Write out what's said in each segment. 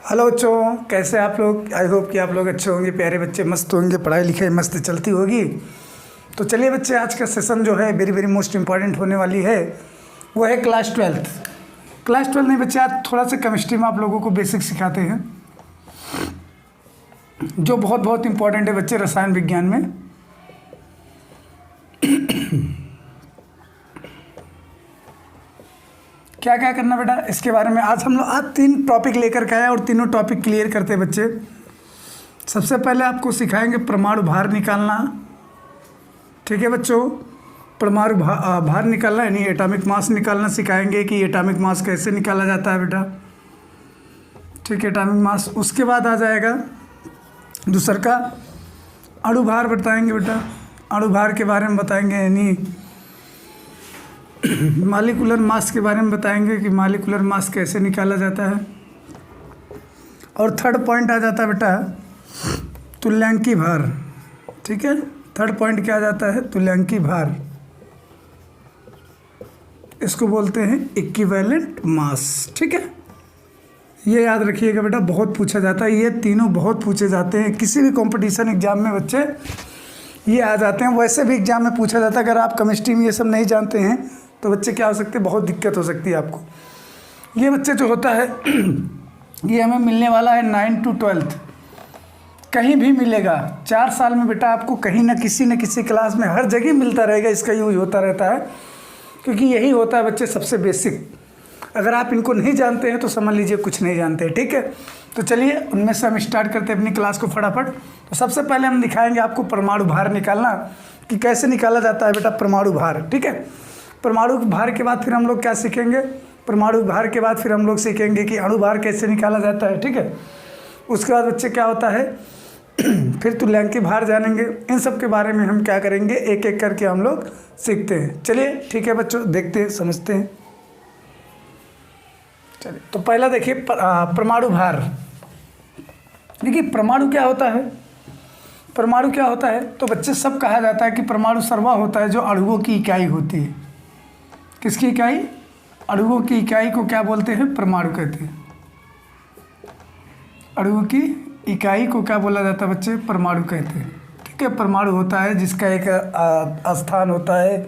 Hello बच्चों, कैसे आप लोग। आई होप कि आप लोग अच्छे होंगे, प्यारे बच्चे मस्त होंगे, पढ़ाई लिखाई मस्त चलती होगी। तो चलिए बच्चे, आज का सेशन जो है वेरी वेरी मोस्ट इम्पॉर्टेंट होने वाली है, वो है क्लास 12। क्लास 12 नहीं बच्चे, आज थोड़ा सा केमिस्ट्री में आप लोगों को बेसिक सिखाते हैं, जो बहुत बहुत इम्पॉर्टेंट है बच्चे रसायन विज्ञान में। क्या क्या करना बेटा, इसके बारे में आज हम लोग 3 टॉपिक लेकर के आए और तीनों टॉपिक क्लियर करते हैं बच्चे। सबसे पहले आपको सिखाएंगे परमाणु भार निकालना। ठीक है बच्चों, परमाणु भार निकालना यानी एटॉमिक मास निकालना सिखाएंगे कि एटॉमिक मास कैसे निकाला जाता है बेटा। ठीक है, एटॉमिक मास। उसके बाद आ जाएगा दूसरा का अणु भार बताएंगे बेटा। अणु भार के बारे में बताएंगे यानी मॉलिक्यूलर मास के बारे में बताएंगे कि मॉलिक्यूलर मास कैसे निकाला जाता है। और थर्ड पॉइंट आ जाता है बेटा तुल्यांकी भार। ठीक है, थर्ड पॉइंट क्या आ जाता है, तुल्यांकी भार। इसको बोलते हैं इक्विवेलेंट मास। ठीक है, ये याद रखिएगा बेटा, बहुत पूछा जाता है। ये तीनों बहुत पूछे जाते हैं किसी भी कंपटीशन एग्जाम में बच्चे, ये आ जाते हैं। वैसे भी एग्जाम में पूछा जाता है। अगर आप केमिस्ट्री में ये सब नहीं जानते हैं तो बच्चे क्या हो सकते हैं, बहुत दिक्कत हो सकती है आपको। ये बच्चे जो होता है ये हमें मिलने वाला है 9 to 12, कहीं भी मिलेगा 4 साल में बेटा। आपको कहीं ना किसी क्लास में हर जगह मिलता रहेगा, इसका यूज होता रहता है, क्योंकि यही होता है बच्चे सबसे बेसिक। अगर आप इनको नहीं जानते हैं तो समझ लीजिए कुछ नहीं जानते हैं। ठीक है, तो चलिए उनमें से हम स्टार्ट करते हैं अपनी क्लास को फटाफट। तो सबसे पहले हम दिखाएंगे आपको परमाणु भार निकालना कि कैसे निकाला जाता है बेटा परमाणु भार। ठीक है, परमाणु भार के बाद फिर हम लोग क्या सीखेंगे, परमाणु भार के बाद फिर हम लोग सीखेंगे कि अणु भार कैसे निकाला जाता है। ठीक है, उसके बाद बच्चे क्या होता है फिर तुल्यांकी भार जानेंगे। इन सब के बारे में हम क्या करेंगे, एक एक करके हम लोग सीखते हैं। चलिए ठीक है बच्चों, देखते हैं समझते हैं। चलिए, तो पहला देखिए परमाणु भार। देखिए परमाणु क्या होता है, परमाणु क्या होता है, तो बच्चे सब कहा जाता है कि परमाणु सर्वा होता है जो अणुओं की इकाई होती है। किसकी इकाई, अणुओं की इकाई को क्या बोलते हैं, परमाणु कहते हैं। अणुओं की इकाई को क्या बोला जाता है बच्चे, परमाणु कहते हैं। ठीक है, परमाणु होता है जिसका एक स्थान होता है।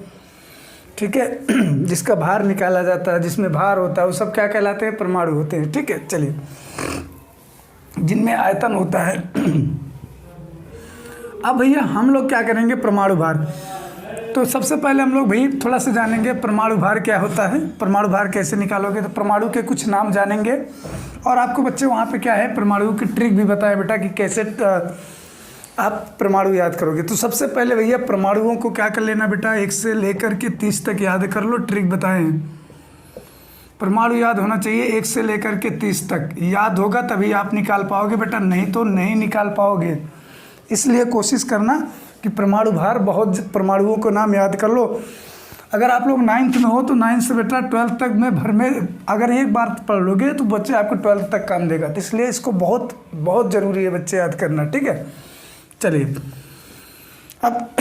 ठीक है, जिसका भार निकाला जाता है, जिसमें भार होता है, वो सब क्या कहलाते हैं, परमाणु होते हैं। ठीक है, चलिए, जिनमें आयतन होता है। अब भैया हम लोग क्या करेंगे, परमाणु भार। तो सबसे पहले हम लोग भाई थोड़ा सा जानेंगे परमाणु भार क्या होता है, परमाणु भार कैसे निकालोगे। तो परमाणु के कुछ नाम जानेंगे और आपको बच्चे वहाँ पे क्या है परमाणु की ट्रिक भी बताया बेटा कि कैसे आप परमाणु याद करोगे। तो सबसे पहले भैया परमाणुओं को क्या कर लेना बेटा, 1 से लेकर के 30 तक याद कर लो। ट्रिक बताए हैं, परमाणु याद होना चाहिए 1 से लेकर के 30 तक। याद होगा तभी आप निकाल पाओगे बेटा, नहीं तो नहीं निकाल पाओगे। इसलिए कोशिश करना कि परमाणु भार, बहुत परमाणुओं को नाम याद कर लो। अगर आप लोग 9th में हो तो 9 से बेटा 12th तक में भर में अगर एक बार पढ़ लोगे तो बच्चे आपको 12th तक काम देगा। तो इसलिए इसको बहुत बहुत ज़रूरी है बच्चे याद करना। ठीक है, चलिए अब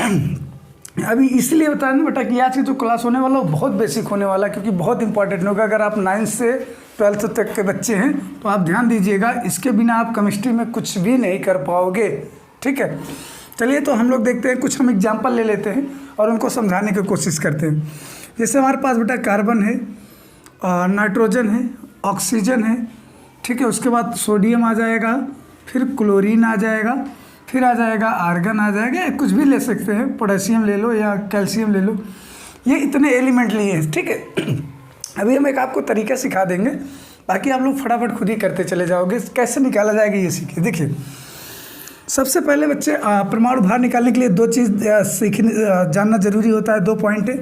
अभी इसलिए बताया ना बेटा कि आज की जो क्लास होने वाला वो बहुत बेसिक होने वाला, क्योंकि बहुत इंपॉर्टेंट होगा। अगर आप 9 से 12th तक के बच्चे हैं तो आप ध्यान दीजिएगा, इसके बिना आप केमिस्ट्री में कुछ भी नहीं कर पाओगे। ठीक है, चलिए तो हम लोग देखते हैं, कुछ हम एग्जाम्पल ले लेते हैं और उनको समझाने की कोशिश करते हैं। जैसे हमारे पास बेटा कार्बन है, नाइट्रोजन है, ऑक्सीजन है। ठीक है, उसके बाद सोडियम आ जाएगा, फिर क्लोरीन आ जाएगा, फिर आ जाएगा आर्गन आ जाएगा, कुछ भी ले सकते हैं, पोटेशियम ले लो या कैल्शियम ले लो। ये इतने एलिमेंट लिए हैं। ठीक है, अभी हम एक आपको तरीका सिखा देंगे, बाकी आप लोग फटाफट खुद ही करते चले जाओगे। कैसे निकाला जाएगा ये सीखिए। देखिए सबसे पहले बच्चे परमाणु भार निकालने के लिए 2 चीज़ जानना जरूरी होता है, 2 पॉइंट है।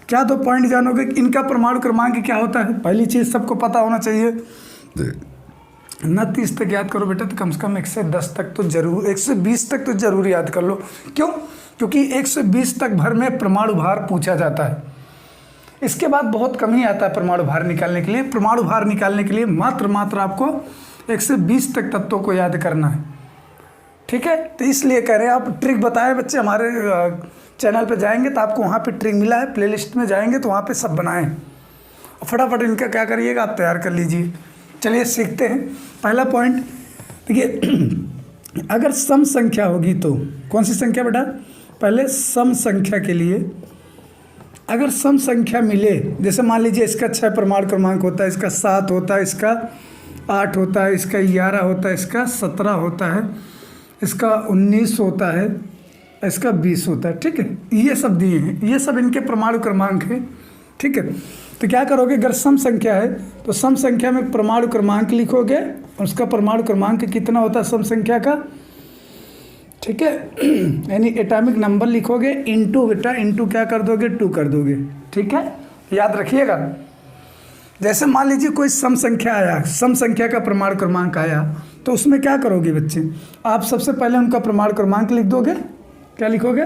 क्या 2 पॉइंट जानोगे, इनका परमाणु क्रमांक क्या होता है। पहली चीज़ सबको पता होना चाहिए, ना 30 तक याद करो बेटा, तो कम से कम 1 से 10 तक तो जरूर, 120 तक तो जरूर याद कर लो। क्यों, क्योंकि 120 तक भर में परमाणु भार पूछा जाता है। इसके बाद बहुत कम ही आता है परमाणु भार निकालने के लिए। परमाणु भार निकालने के लिए मात्र आपको 120 तक तत्वों को याद करना है। ठीक है, तो इसलिए कह रहे हैं, आप ट्रिक बताए बच्चे, हमारे चैनल पे जाएंगे तो आपको वहाँ पे ट्रिक मिला है, प्लेलिस्ट में जाएंगे तो वहाँ पे सब बनाएं। फटाफट इनका क्या करिएगा, आप तैयार कर लीजिए। चलिए सीखते हैं। पहला पॉइंट देखिए, अगर सम संख्या होगी तो कौन सी संख्या बेटा? पहले सम संख्या के लिए अगर सम संख्या मिले, जैसे मान लीजिए इसका 6 परमाणु क्रमांक होता है, इसका 7 होता है, इसका 8 होता है, इसका 11 होता है, इसका 17 होता है, इसका 19 होता है, इसका 20 होता है। ठीक है, ये सब दिए हैं, ये सब इनके परमाणु क्रमांक हैं। ठीक है, तो क्या करोगे? अगर सम संख्या है तो सम संख्या में परमाणु क्रमांक लिखोगे, उसका परमाणु क्रमांक कितना होता है सम संख्या का? ठीक है, यानी एटॉमिक नंबर लिखोगे इंटू, बेटा इंटू क्या कर दोगे? 2 कर दोगे। ठीक है, याद रखिएगा। जैसे मान लीजिए कोई सम संख्या आया, सम संख्या का परमाणु क्रमांक आया, तो उसमें क्या करोगे बच्चे? आप सबसे पहले उनका परमाणु क्रमांक लिख दोगे। क्या लिखोगे?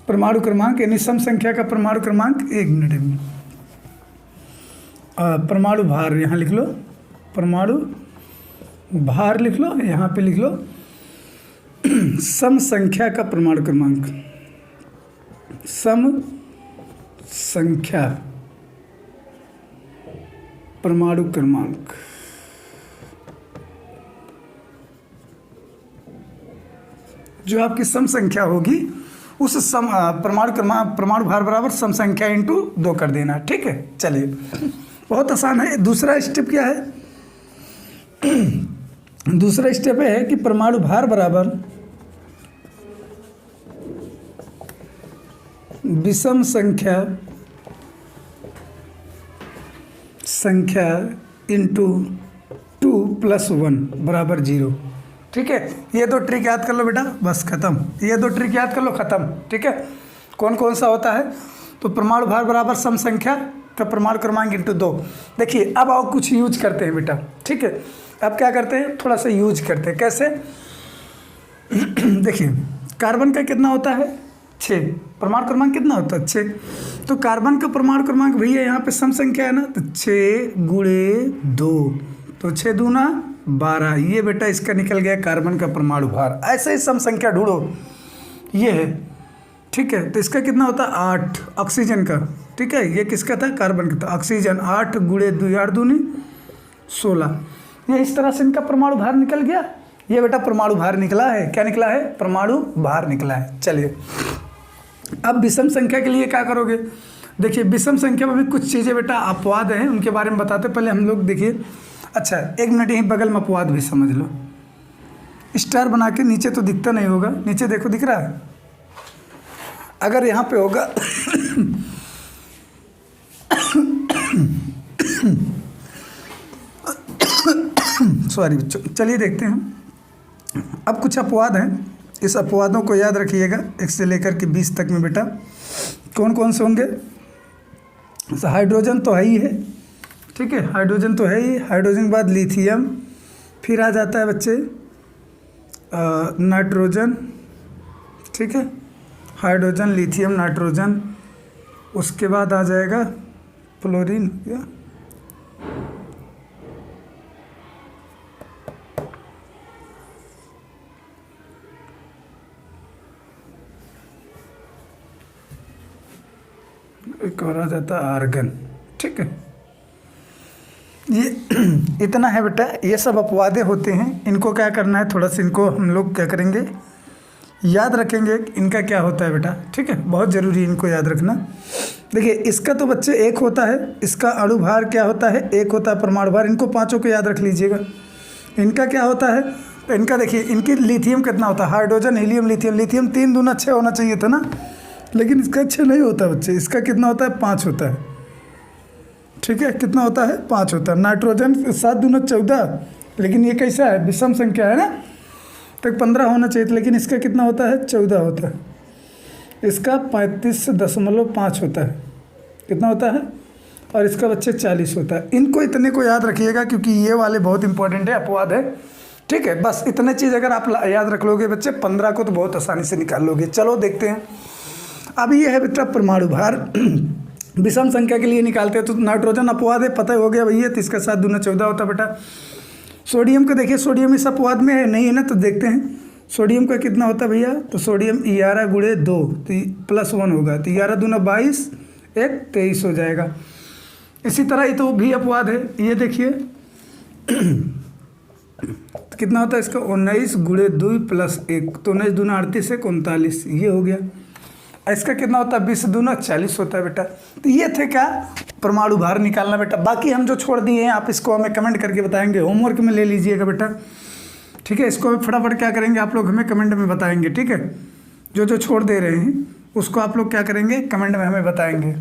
परमाणु क्रमांक, यानी सम संख्या का परमाणु क्रमांक। 1 मिनट में परमाणु भार यहाँ लिख लो, परमाणु भार लिख लो, यहाँ पे लिख लो सम संख्या का परमाणु क्रमांक, सम संख्या परमाणु क्रमांक। जो आपकी सम संख्या होगी उस सम परमाणु क्रमांक, परमाणु भार बराबर सम संख्या इंटू 2 कर देना। ठीक है, चलिए बहुत आसान है। दूसरा स्टेप क्या है? दूसरा स्टेप है कि परमाणु भार बराबर विषम संख्या इंटू 2 + 1 बराबर 0। ठीक है, ये 2 ट्रिक याद कर लो बेटा, बस खत्म। ये 2 ट्रिक याद कर लो, खत्म। ठीक है, कौन कौन सा होता है? तो परमाणु भार बराबर सम संख्या का परमाणु क्रमांक इंटू 2। देखिए अब आओ कुछ यूज करते हैं बेटा। ठीक है, अब क्या करते हैं? थोड़ा सा यूज करते हैं। कैसे? देखिए कार्बन का कितना होता है? 6। परमाणु क्रमांक कितना होता है? 6। तो कार्बन का परमाणु क्रमांक भैया यहाँ पे सम संख्या है ना, तो 6 × 2, तो 6 दूना 12। ये बेटा इसका निकल गया कार्बन का परमाणु भार। ऐसे ही सम संख्या ढूंढो, ये है। ठीक है, तो इसका कितना होता है? 8 ऑक्सीजन का। ठीक है, ये किसका था? कार्बन का था। ऑक्सीजन 8 × 2 8 दूनी 16। ये इस तरह से इनका परमाणु भार निकल गया। ये बेटा परमाणु भार निकला है। क्या निकला है? परमाणु भार निकला है। चलिए अब विषम संख्या के लिए क्या करोगे? देखिए विषम संख्या में भी कुछ चीज़ें बेटा अपवाद हैं, उनके बारे में बताते पहले हम लोग। देखिए अच्छा 1 मिनट यहीं बगल में अपवाद भी समझ लो। स्टार बना के, नीचे तो दिखता नहीं होगा, नीचे देखो दिख रहा है? अगर यहाँ पे होगा सॉरी बच्चों, चलिए देखते हैं। अब कुछ अपवाद हैं, इस अपवादों को याद रखिएगा 1 से लेकर के 20 तक में बेटा। कौन कौन से होंगे? हाइड्रोजन तो है ही है। ठीक है, हाइड्रोजन तो है ही। हाइड्रोजन के बाद लिथियम, फिर आ जाता है बच्चे नाइट्रोजन। ठीक है, हाइड्रोजन, लिथियम, नाइट्रोजन। उसके बाद आ जाएगा फ्लोरीन। एक और आ जाता है आर्गन। ठीक है, ये इतना है बेटा। ये सब अपवादे होते हैं, इनको क्या करना है? थोड़ा सा इनको हम लोग क्या करेंगे? याद रखेंगे इनका क्या होता है बेटा। ठीक है, बहुत ज़रूरी है इनको याद रखना। देखिए इसका तो बच्चे 1 होता है, इसका अणु भार क्या होता है? 1 होता है परमाणु भार। इनको 5 को याद रख लीजिएगा। इनका क्या होता है? तो इनका देखिए, इनकी लिथियम कितना होता है? Hydrogen, helium, lithium. लिथियम 3 दूना 6 होना चाहिए था ना, लेकिन इसका 6 नहीं होता बच्चे। इसका कितना होता है? 5 होता है। ठीक है, कितना होता है? 5 होता है। नाइट्रोजन 7 दूना 14, लेकिन ये कैसा है? विषम संख्या है ना, तो 15 होना चाहिए था, लेकिन इसका कितना होता है? 14 होता है। इसका 35.5 होता है। कितना होता है? और इसका बच्चे 40 होता है। इनको इतने को याद रखिएगा क्योंकि ये वाले बहुत इंपॉर्टेंट है, अपवाद है। ठीक है, बस इतने चीज़ अगर आप याद रख लोगे बच्चे, 15 को तो बहुत आसानी से निकाल लोगे। चलो देखते हैं। अब ये है बेटा परमाणु भार। विषम संख्या के लिए निकालते हैं तो नाइट्रोजन अपवाद है, पता हो गया भैया। तो इसका 7 दूना 14 होता है बेटा। सोडियम को देखिए, सोडियम इस अपवाद में है नहीं है ना, तो देखते हैं सोडियम का कितना होता है भैया। तो सोडियम 11 × 2 तो +1 होगा, तो 11 दूना 22, 1 23 हो जाएगा। इसी तरह ये तो भी अपवाद है। ये देखिए तो कितना होता है इसका 19 गुणे 2 प्लस 1, तो 19 दूना 38 है 39, ये हो गया। इसका कितना होता है 20 दूना 40 होता है बेटा। तो ये थे क्या परमाणु भार निकालना बेटा। बाकी हम जो छोड़ दिए हैं आप इसको हमें कमेंट करके बताएंगे, होमवर्क में ले लीजिएगा बेटा, ठीक है। इसको फटाफट क्या करेंगे आप लोग हमें कमेंट में बताएंगे, ठीक है। जो जो छोड़ दे रहे हैं उसको आप लोग क्या करेंगे कमेंट में हमें बताएंगे।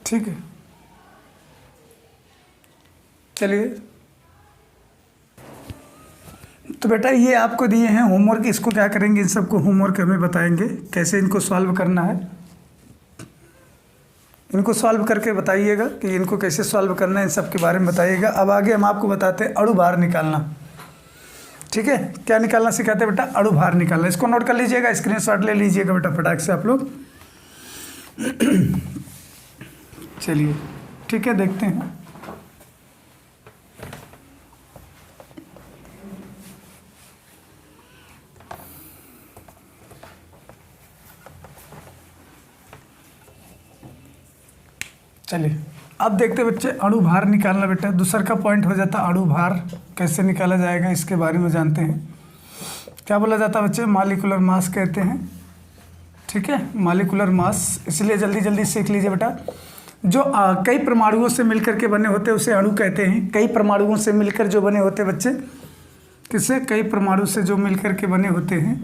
ठीक है, चलिए। तो बेटा ये आपको दिए हैं होमवर्क, इसको क्या करेंगे इन सबको होमवर्क हमें बताएंगे कैसे इनको सॉल्व करना है। इनको सॉल्व करके बताइएगा कि इनको कैसे सॉल्व करना है, इन सब के बारे में बताइएगा। अब आगे हम आपको बताते हैं अणु भार निकालना, ठीक है। क्या निकालना सिखाते हैं बेटा, अणु भार निकालना। इसको नोट कर लीजिएगा, स्क्रीनशॉट ले लीजिएगा बेटा फटाक से आप लोग। चलिए ठीक है, देखते हैं। चलिए अब देखते हैं बच्चे अणु भार निकालना बेटा। दूसरा का पॉइंट हो जाता अणु भार कैसे निकाला जाएगा, इसके बारे में जानते हैं। क्या बोला जाता है बच्चे, मॉलिक्यूलर मास कहते हैं, ठीक है, मॉलिक्यूलर मास। इसलिए जल्दी जल्दी सीख लीजिए बेटा। जो कई परमाणुओं से मिलकर के बने होते हैं उसे अणु कहते हैं। कई परमाणुओं से मिलकर जो बने होते हैं बच्चे, किससे, कई परमाणु से जो मिलकर के बने होते हैं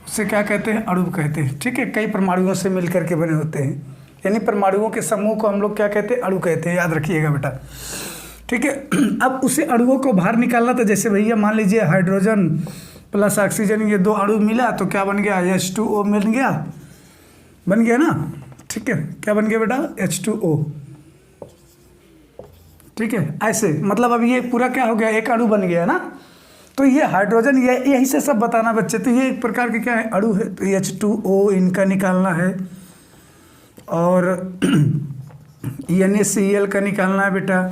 उसे क्या कहते हैं, अणु कहते हैं, ठीक है। कई परमाणुओं से मिलकर के बने होते हैं, यानी परमाणुओं के समूह को हम लोग क्या कहते हैं, अणु कहते हैं, याद रखिएगा बेटा, ठीक है। अब उसे अणुओं को बाहर निकालना, तो जैसे भैया मान लीजिए हाइड्रोजन प्लस ऑक्सीजन ये दो अणु मिला तो क्या बन गया, H2O मिल गया, बन गया ना, ठीक है। क्या बन गया बेटा, H2O, ठीक है। ऐसे मतलब अब ये पूरा क्या हो गया, एक अणु बन गया ना। तो ये हाइड्रोजन ये यही से सब बताना बच्चे। तो ये एक प्रकार के क्या है, अणु है। तो H2O इनका निकालना है, और NaCl का निकालना है बेटा,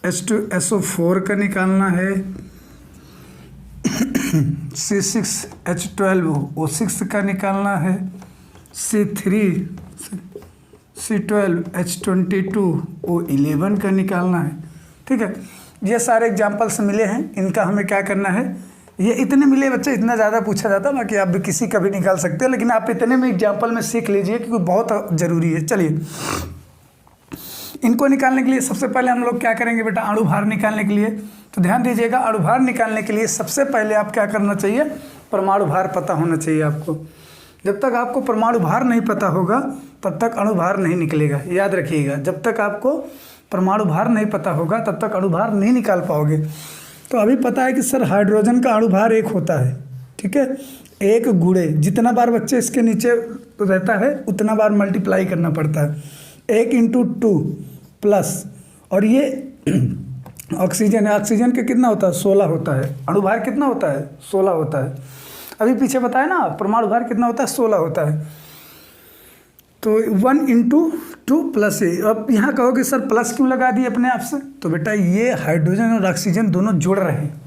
H2SO4 का निकालना है, C6H12O6 का निकालना है, C3C12H22O11 का निकालना है, ठीक है। ये सारे एग्जाम्पल्स मिले हैं, इनका हमें क्या करना है, ये इतने मिले बच्चे, इतना ज़्यादा पूछा जाता, बाकी आप भी किसी का भी निकाल सकते हो, लेकिन आप इतने में एग्जाम्पल में सीख लीजिए क्योंकि बहुत ज़रूरी है। चलिए इनको निकालने के लिए सबसे पहले हम लोग क्या करेंगे बेटा, अणु भार निकालने के लिए। तो ध्यान दीजिएगा, अणु भार निकालने के लिए सबसे पहले आप क्या करना चाहिए, परमाणु भार पता होना चाहिए आपको। जब तक आपको परमाणु भार नहीं पता होगा तब तक अणु भार नहीं निकलेगा, याद रखिएगा। जब तक आपको परमाणु भार नहीं पता होगा तब तक अणु भार नहीं निकाल पाओगे। तो अभी पता है कि सर हाइड्रोजन का अणु भार 1 होता है, ठीक है। 1 गुणे जितना बार बच्चे इसके नीचे रहता है उतना बार मल्टीप्लाई करना पड़ता है, 1 × 2 प्लस, और ये ऑक्सीजन है, ऑक्सीजन के कितना होता है, 16 होता है। अणु भार कितना होता है, 16 होता है। अभी पीछे बताया ना परमाणु भार कितना होता है, 16 होता है। तो 1 × 2 प्लस है। अब यहाँ कहोगे सर प्लस क्यों लगा दिए अपने आप से, तो बेटा ये हाइड्रोजन और ऑक्सीजन दोनों जुड़ रहे हैं।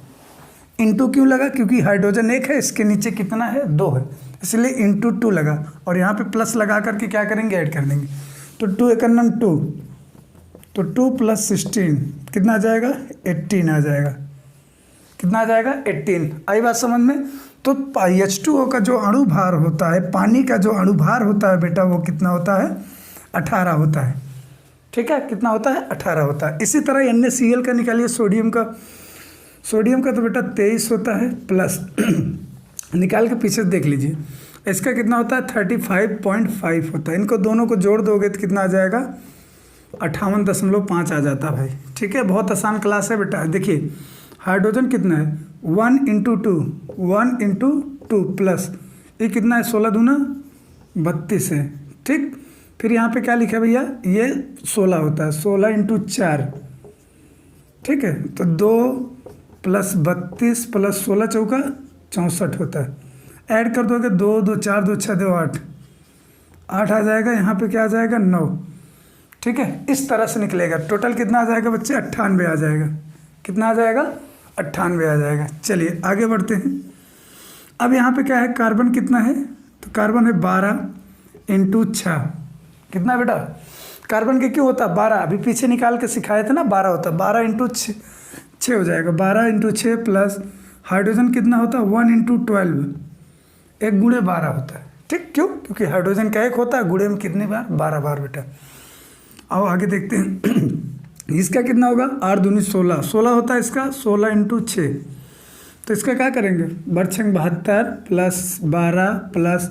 इंटू क्यों लगा, क्योंकि हाइड्रोजन 1 है, इसके नीचे कितना है, 2 है, इसलिए × 2 लगा। और यहाँ पे प्लस लगा करके क्या करेंगे, ऐड कर देंगे। तो 2 × 2, तो 2 + 16 कितना आ जाएगा, 18 आ जाएगा। कितना आ जाएगा, 18। आई बात समझ में। तो H2O का जो अणु भार होता है, पानी का जो अणु भार होता है बेटा, वो कितना होता है, 18 होता है, ठीक है। कितना होता है, 18 होता है। इसी तरह NaCl का निकालिए, सोडियम का तो बेटा 23 होता है, प्लस निकाल के पीछे देख लीजिए, इसका कितना होता है, 35.5 होता है। इनको दोनों को जोड़ दोगे तो कितना आ जाएगा, 58.5 आ जाता है भाई, ठीक है। बहुत आसान क्लास है बेटा। देखिए हाइड्रोजन कितना है, 1 × 2 प्लस ये कितना है, 16 दूना 32 है, ठीक। फिर यहाँ पे क्या लिखा है भैया, ये 16 होता है, 16 × 4, ठीक है। तो 2 + 32 + 16 चौका 64 होता है। ऐड कर दोगे 2 2 4 2 6 2 8 आ जाएगा। यहाँ पे क्या आ जाएगा, 9, ठीक है। इस तरह से निकलेगा। टोटल कितना आ जाएगा बच्चे, 98 आ जाएगा। कितना आ जाएगा, 98 आ जाएगा। चलिए आगे बढ़ते हैं। अब यहाँ पे क्या है, कार्बन कितना है, तो कार्बन है 12 इंटू 6, कितना बेटा? कार्बन के क्यों होता है 12, अभी पीछे निकाल के सिखाए थे ना, 12 होता है, 12 इंटू 6 हो जाएगा, 12 इंटू 6 प्लस हाइड्रोजन कितना होता है 1 इंटू 12, 1 गुणे 12 होता है। ठीक, क्यों? क्योंकि हाइड्रोजन का 1 होता है, गुणे में कितने बार? 12 बार बेटा। आओ आगे देखते हैं। इसका कितना होगा 8 दूनी 16, 16 होता है इसका, 16 इंटू 6, तो इसका क्या करेंगे 72 प्लस 12 प्लस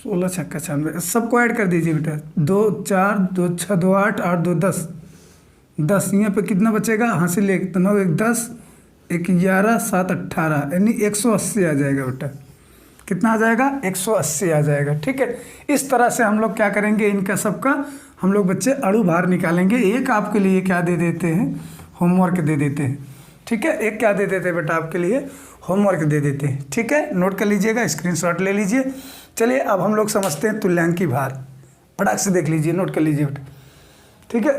16 छक्का 96, सबको ऐड कर दीजिए बेटा, 2 4 2 6 2 8 8 2 10, 10 यहाँ पे कितना बचेगा, हासिल 1 तो 9 1 10 1 11 7 18, यानी 180 आ जाएगा बेटा। कितना आ जाएगा 180 आ जाएगा। ठीक है, इस तरह से हम लोग क्या करेंगे, इनका सबका हम लोग बच्चे अणु भार निकालेंगे। एक आपके लिए क्या दे देते हैं, होमवर्क दे देते हैं। ठीक है, एक क्या दे देते हैं बेटा आपके लिए, होमवर्क दे देते हैं। ठीक है, नोट कर लीजिएगा, स्क्रीनशॉट ले लीजिए। चलिए अब हम लोग समझते हैं तुल्यांकी भार, फटाक से देख लीजिए, नोट कर लीजिए बेटा। ठीक है,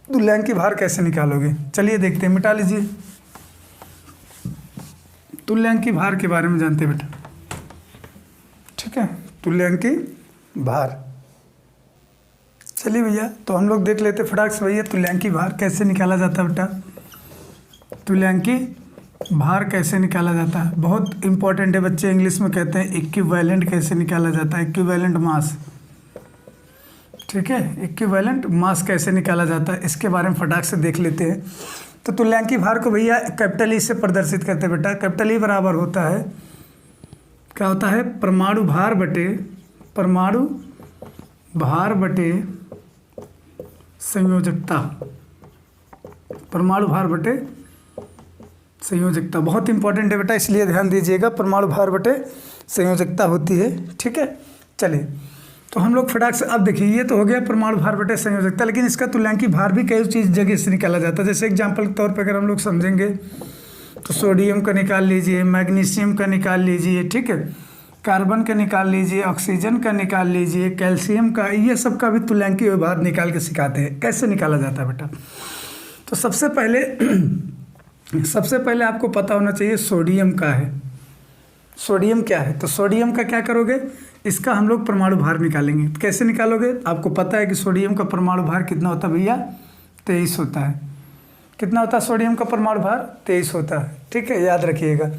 तुल्यांकी भार कैसे निकालोगे, चलिए देखते हैं, मिटा लीजिए। तुल्यांकी भार के बारे में जानते हैं बेटा। ठीक है, तुल्यांकी भार, चलिए भैया तो हम लोग देख लेते फटाक से भैया तुल्यांकी भार कैसे निकाला जाता है बेटा। तुल्यांकी भार कैसे निकाला जाता है, बहुत इंपॉर्टेंट है बच्चे, इंग्लिश में कहते हैं इक्विवेलेंट कैसे निकाला जाता है, इक्विवेलेंट मास। ठीक है, इक्विवेलेंट मास कैसे निकाला जाता है, इसके बारे में फटाक से देख लेते हैं। तो तुल्यांकी भार को भैया कैपिटल ई से प्रदर्शित करते हैं बेटा। कैपिटल ई बराबर होता है, क्या होता है, परमाणु भार बटे संयोजकता, परमाणु भार बटे संयोजकता, बहुत इंपॉर्टेंट है बेटा, इसलिए ध्यान दीजिएगा, परमाणु भार बटे संयोजकता होती है। ठीक है, चलिए तो हम लोग फटाक से अब देखिए, ये तो हो गया परमाणु भार बटे संयोजकता, लेकिन इसका तुल्यांकी भार भी कई चीज़ जगह से निकाला जाता है। जैसे एग्जाम्पल के तौर पर अगर हम लोग समझेंगे तो सोडियम का निकाल लीजिए, मैग्नीशियम का निकाल लीजिए, ठीक है, कार्बन का निकाल लीजिए, ऑक्सीजन का निकाल लीजिए, कैल्शियम का, ये सब का भी तुल्यांकी भार निकाल के सिखाते हैं कैसे निकाला जाता है बेटा। तो सबसे पहले आपको पता होना चाहिए सोडियम का है, सोडियम क्या है। तो सोडियम का क्या करोगे, इसका हम लोग परमाणु भार निकालेंगे। कैसे निकालोगे, आपको पता है कि सोडियम का परमाणु भार कितना होता है भैया, 23 होता है। कितना होता है सोडियम का परमाणु भार, 23 होता है। ठीक है, याद रखिएगा।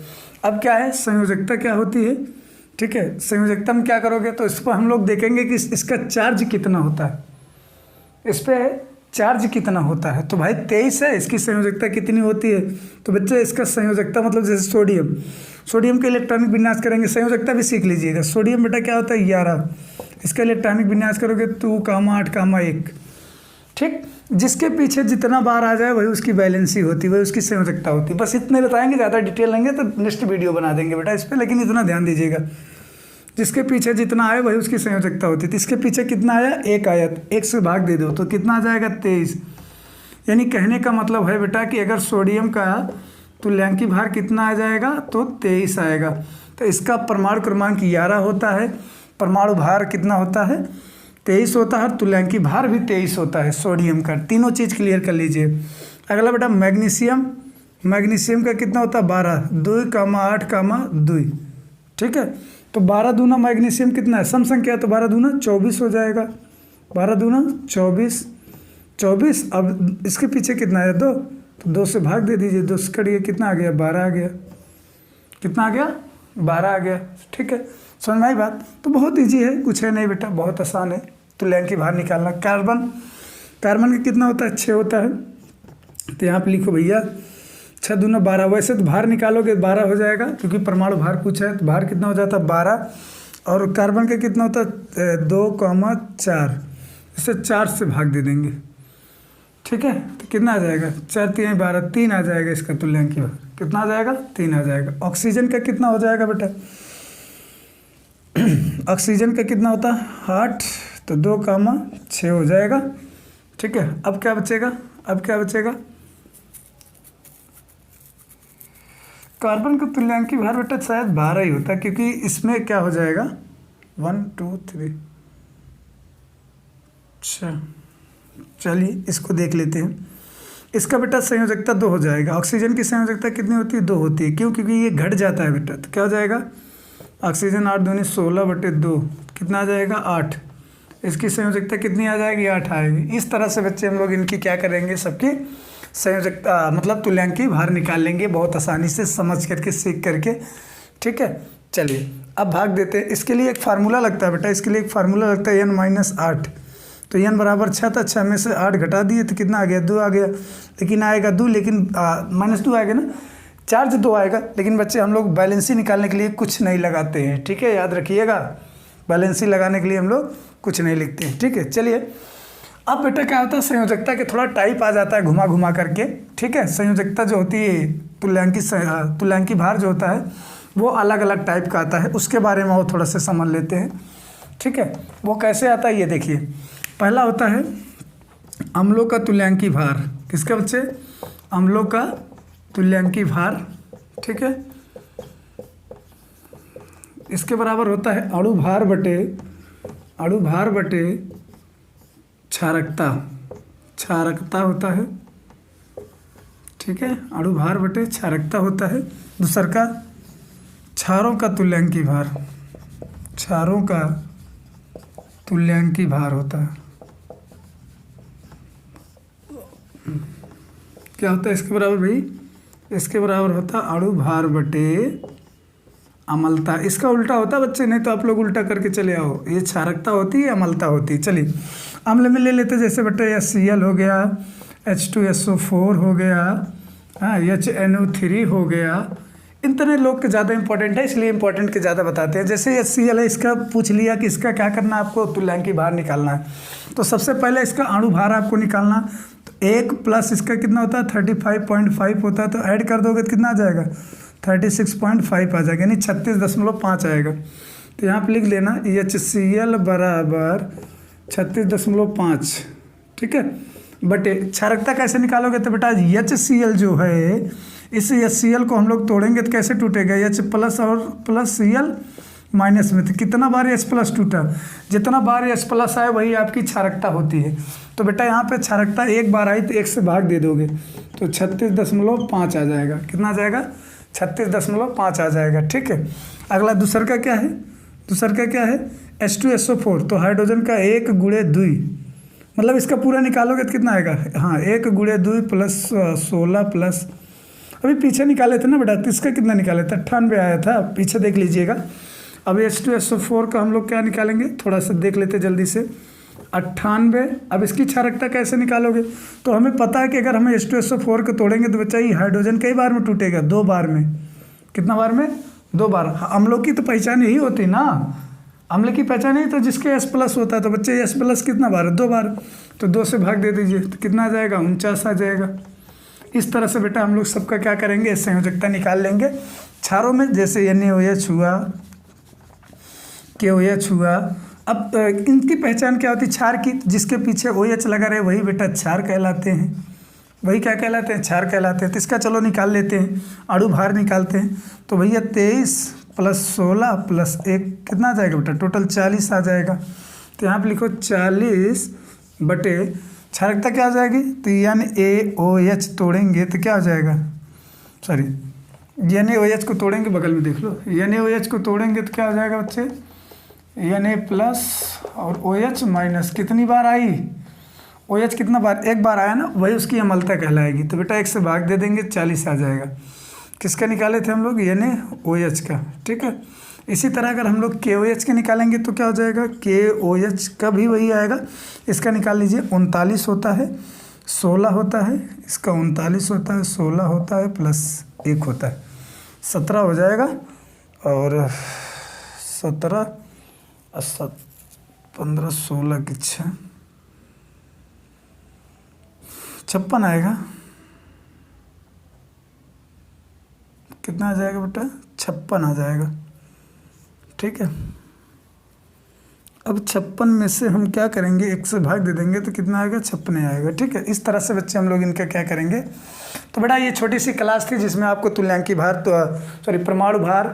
अब क्या है, संयोजकता क्या होती है। ठीक है, संयोजकता में क्या करोगे, तो इस पर हम लोग देखेंगे कि इसका चार्ज कितना होता है, इस पर चार्ज कितना होता है। तो भाई 23 है, इसकी संयोजकता कितनी होती है। तो बच्चे इसका संयोजकता मतलब जैसे सोडियम के इलेक्ट्रॉनिक विन्यास करेंगे, संयोजकता भी सीख लीजिएगा। सोडियम बेटा क्या होता है 11, इसका इलेक्ट्रॉनिक विन्यास करोगे 2,8,1। ठीक, जिसके पीछे जितना बार आ जाए वही उसकी वैलेंसी होती है, वही उसकी संयोजकता होती है। बस इतने बताएंगे, ज़्यादा डिटेल लेंगे तो नेक्स्ट वीडियो बना देंगे बेटा इस पर, लेकिन इतना ध्यान दीजिएगा, जिसके पीछे जितना आए वही उसकी संयोजकता होती है। तो इसके पीछे कितना आया, 1 आया, 1 से भाग दे दो तो कितना आ जाएगा 23। यानी कहने का मतलब है बेटा कि अगर सोडियम का तुल्यांकी भार कितना आ जाएगा तो 23 आएगा। तो इसका परमाणु क्रमांक 11 होता है, परमाणु भार कितना होता है 23 होता है, तुल्यांकी भार भी 23 होता है सोडियम का। तीनों चीज़ क्लियर कर लीजिए। अगला बेटा मैग्नीशियम का कितना होता है 12, 2,8,2। ठीक है, तो 12 दूना मैग्नीशियम कितना है, सम संख्या है तो 12 दूना 24 हो जाएगा, 12 दूना 24। अब इसके पीछे कितना है 2, तो 2 से भाग दे दीजिए, 2 से कट गया, कितना आ गया 12 आ गया। कितना आ गया 12 आ गया। ठीक है, समझ में आई बात। तो बहुत ईजी है, कुछ है नहीं बेटा, बहुत आसान है तुल्यांकी भार निकालना। कार्बन का कितना होता है 6 होता है, तो यहाँ पे लिखो भैया 6 दूना 12। वैसे तो भार निकालोगे 12 हो जाएगा, क्योंकि परमाणु भार पूछा है, तो भार कितना हो जाता है 12। और कार्बन का कितना होता है 2,4, इसे 4 से भाग दे देंगे। ठीक है, तो कितना आ जाएगा 4 3 12, 3 आ जाएगा इसका तुल्यांकी भार। कितना आ जाएगा 3 आ जाएगा। ऑक्सीजन का कितना हो जाएगा बेटा, ऑक्सीजन का कितना होता है 8, तो 2,6 हो जाएगा। ठीक है, अब क्या बचेगा, कार्बन का तुल्यांकी भार बेटा शायद 12 ही होता है, क्योंकि इसमें क्या हो जाएगा 1 2 3। अच्छा चलिए इसको देख लेते हैं। इसका बेटा संयोजकता 2 हो जाएगा। ऑक्सीजन की संयोजकता कितनी होती है? 2 होती है। क्यों? क्योंकि ये घट जाता है बेटा, तो क्या हो जाएगा? ऑक्सीजन 8 दूनी 16/2 कितना आ जाएगा? 8। इसकी संयोजकता कितनी आ जाएगी? 8 आएगी। इस तरह से बच्चे हम लोग इनकी क्या करेंगे, सबकी संयोजकता मतलब तुल्यांकी भार निकाल लेंगे बहुत आसानी से, समझ करके, सीख करके। ठीक है, चलिए अब भाग देते हैं। इसके लिए एक फार्मूला लगता है बेटा, इसके लिए एक फार्मूला लगता है n-8। तो n बराबर 6 था, 6 में से 8 घटा दिए तो कितना आ गया? 2 आ गया। लेकिन आएगा 2, लेकिन -2 आएगा ना, चार्ज 2 आएगा। लेकिन बच्चे हम लोग बैलेंसी निकालने के लिए कुछ नहीं लगाते हैं। ठीक है, याद रखिएगा, बैलेंसी लगाने के लिए हम लोग कुछ नहीं लिखते हैं। ठीक है, चलिए अब बेटा क्या होता है, संयोजकता के थोड़ा टाइप आ जाता है घुमा घुमा करके। ठीक है, संयोजकता जो होती है, तुल्यांकी भार जो होता है वो अलग अलग टाइप का आता है, उसके बारे में वो थोड़ा सा समझ लेते हैं। ठीक है, वो कैसे आता है ये देखिए। पहला होता है अम्लों का तुल्यांकी भार। किसका बच्चे? अम्लों का तुल्यांकी भार। ठीक है, इसके बराबर होता है अणु भार बटे क्षारकता होता है। ठीक है, अणु भार बटे क्षारकता होता है। दूसर का क्षारों का तुल्यांकी भार होता है। क्या होता है इसके बराबर भाई? इसके बराबर होता है अणु भार बटे अम्लता। इसका उल्टा होता बच्चे, नहीं तो आप लोग उल्टा करके चले आओ। ये क्षारकता होती है, अम्लता होती है। चलिए अम्ल में ले लेते, जैसे बेटे HCl हो गया, H2SO4 हो गया, हाँ HNO3 हो गया। इतने लोग के ज़्यादा इंपॉर्टेंट है, इसलिए इंपॉर्टेंट के ज़्यादा बताते हैं। जैसे HCl है, इसका पूछ लिया कि इसका क्या करना है, आपको तुल्यांकी भार निकालना है। तो सबसे पहले इसका अणु भार आपको निकालना। तो 1 प्लस इसका कितना होता है? 35.5 होता है। तो ऐड कर दोगे तो कितना आ जाएगा? 36.5 आ जाएगा, यानी 36.5 आएगा। तो यहाँ पर लिख लेना HCl बराबर 36.5। ठीक है, बटे क्षारकता कैसे निकालोगे? तो बेटा HCl जो है, इस HCl को हम लोग तोड़ेंगे तो कैसे टूटेगा? H प्लस और प्लस Cl माइनस में। तो कितना बार H प्लस टूटा? जितना बार H प्लस आए वही आपकी क्षारकता होती है। तो बेटा यहाँ पे क्षारकता एक बार आई तो 1 से भाग दे दोगे तो 36.5 आ जाएगा। कितना आ जाएगा? 36.5 आ जाएगा। ठीक है, अगला दूसर का क्या है? H2SO4। तो हाइड्रोजन का 1 गुणे 2, मतलब इसका पूरा निकालोगे तो कितना आएगा? हाँ, 1 गुणे 2 प्लस 16 प्लस, अभी पीछे निकाले थे ना बेटा, तो इसका कितना निकाले थे? 98 आया था, पीछे देख लीजिएगा। अब H2SO4 का हम लोग क्या निकालेंगे, थोड़ा सा देख लेते जल्दी से। 98। अब इसकी क्षारकता कैसे निकालोगे? तो हमें पता है कि अगर हमें H2SO4 को तोड़ेंगे तो बच्चा ये हाइड्रोजन कई बार में टूटेगा? 2 बार में। कितना बार में? 2 बार। अम्लों की तो पहचान यही होती ना, अम्ल की पहचान यही तो जिसके H प्लस होता है। तो बच्चे H प्लस कितना बार है? 2 बार। तो 2 से भाग दे दीजिए तो कितना आ जाएगा? 49 आ जाएगा। इस तरह से बेटा हम लोग सबका क्या करेंगे, संयोजकता निकाल लेंगे। क्षारों में जैसे NaOH हुआ, KOH हुआ। अब इनकी पहचान क्या होती है? क्षार की। जिसके पीछे OH लगा रहे वही बेटा क्षार कहलाते हैं। वही क्या कहलाते हैं? क्षार कहलाते हैं। तो इसका चलो निकाल लेते हैं, अणु भार निकालते हैं। तो भैया 23 प्लस 16 प्लस 1 कितना आ जाएगा बेटा? टोटल 40 आ जाएगा। तो यहाँ पर लिखो 40 बटे क्षारकता क्या आ जाएगी? तो NaOH तोड़ेंगे तो क्या हो जाएगा? सॉरी, NaOH को तोड़ेंगे, बगल में देख लो। NaOH को तोड़ेंगे तो क्या हो जाएगा बच्चे? Na प्लस और OH माइनस। कितनी बार आई? OH कितना बार? 1 बार आया ना, वही उसकी अम्लता कहलाएगी। तो बेटा 1 से भाग दे देंगे, 40 आ जाएगा। किसका निकाले थे हम लोग? NaOH का। ठीक है, इसी तरह अगर हम लोग KOH के निकालेंगे तो क्या हो जाएगा? KOH का भी वही आएगा। इसका निकाल लीजिए। 39 होता है, 16 होता है, इसका 39 होता है, 16 होता है प्लस 1 होता है, 17 हो जाएगा। और 17 15 16 की 6 56 आएगा। कितना आ जाएगा बेटा? 56 आ जाएगा। ठीक है, अब 56 में से हम क्या करेंगे? 1 से भाग दे देंगे तो कितना आएगा? 56 आएगा। ठीक है, इस तरह से बच्चे हम लोग इनका क्या करेंगे। तो बेटा ये छोटी सी क्लास थी जिसमें आपको तुल्यांकी भार, तो सॉरी परमाणु भार,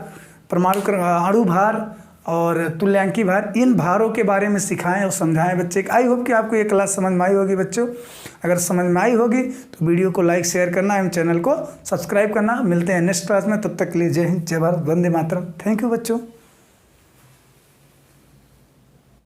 अणु भार और तुल्यांकी भार, इन भारों के बारे में सिखाएं और समझाएं बच्चे। आई होप कि आपको ये क्लास समझ में आई होगी बच्चों। अगर समझ में आई होगी तो वीडियो को लाइक शेयर करना एवं चैनल को सब्सक्राइब करना। मिलते हैं नेक्स्ट क्लास में, तब तक के लिए जय हिंद, जय भारत, वंदे मातरम। थैंक यू बच्चों।